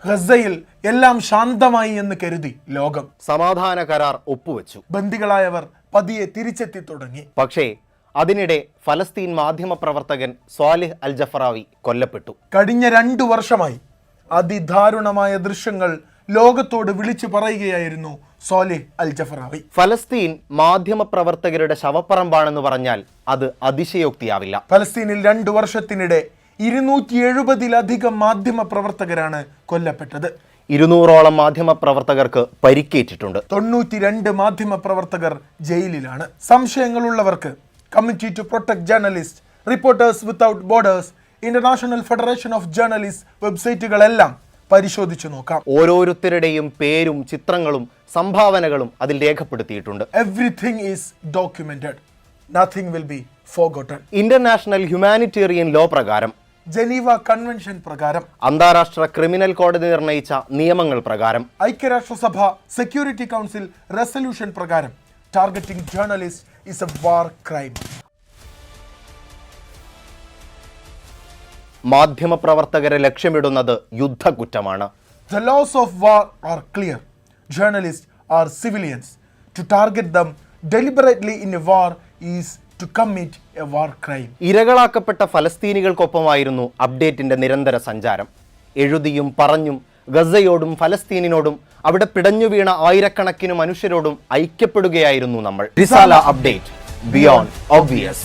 ഗസയിൽ എല്ലാം ശാന്തമായി എന്ന് കരുതി ലോകം. സമാധാന കരാർ ഒപ്പുവെച്ചു. ബന്ദികളായവർ പതിയെ തിരിച്ചെത്തി തുടങ്ങി. പക്ഷേ അതിനിടെ ഫലസ്തീൻ മാധ്യമപ്രവർത്തകൻ സ്വാലിഹ് അൽ ജഫറാവി കൊല്ലപ്പെട്ടു. കഴിഞ്ഞ 2 വർഷമായി അതിദാരുണമായ ദൃശ്യങ്ങൾ ലോകത്തോട് വിളിച്ചു പറയുകയായിരുന്നു സ്വാലിഹ് അൽ ജഫറാവി. ഫലസ്തീൻ മാധ്യമപ്രവർത്തകരുടെ ശവപ്പറമ്പാണെന്ന് പറഞ്ഞാൽ അത് അതിശയോക്തിയാവില്ല. ഫലസ്തീനിൽ 2 വർഷത്തിനിടെ 270-ലധികം മാധ്യമ പ്രവർത്തകരാണ് കൊല്ലപ്പെട്ടത്. 200ഓളം മാധ്യമപ്രവർത്തകർക്ക് പരിക്കേറ്റിട്ടുണ്ട്. 92 മാധ്യമ പ്രവർത്തകർ ജയിലിലാണ്. സംശയങ്ങളുള്ളവർക്ക് Committee to Protect Journalist, Reporters Without Borders, International Federation of Journalist വെബ്സൈറ്റുകളെല്ലാം പരിശോധിച്ചു നോക്കാം. ഓരോരുത്തരുടെയും പേരും ചിത്രങ്ങളും സംഭാവനകളും അതിൽ രേഖപ്പെടുത്തിയിട്ടുണ്ട്. Everything is documented. Nothing will be forgotten. International humanitarian law പ്രകാരം, ജനീവ കൺവെൻഷൻ പ്രകാരം, അന്താരാഷ്ട്ര ക്രിമിനൽ കോടതി നിർണയിച്ച നിയമങ്ങൾ പ്രകാരം, ഐക്യരാഷ്ട്രസഭ സെക്യൂരിറ്റി കൗൺസിൽ റെസല്യൂഷൻ പ്രകാരം targeting journalist is a war crime. മാധ്യമപ്രവർത്തകരെ ലക്ഷ്യമിടുന്നത് യുദ്ധക്കുറ്റമാണ്. The laws of war are clear. Journalists are civilians. To target them deliberately in a war is to commit a war crime. ഇരകളാക്കപ്പെട്ട ഫലസ്തീനികൾക്കൊപ്പമായിരുന്നു അപ്ഡേറ്റിന്റെ നിരന്തര സഞ്ചാരം. എഴുതിയും പറഞ്ഞും ഗസയോടും ഫലസ്തീനിനോടും അവിടെ പിടഞ്ഞു വീണ ആയിരക്കണക്കിന് മനുഷ്യരോടും ഐക്യപ്പെടുകയായിരുന്നു നമ്മൾ. റിസാല അപ്ഡേറ്റ്, ബിയോണ്ട് ഓബ്വിയസ്.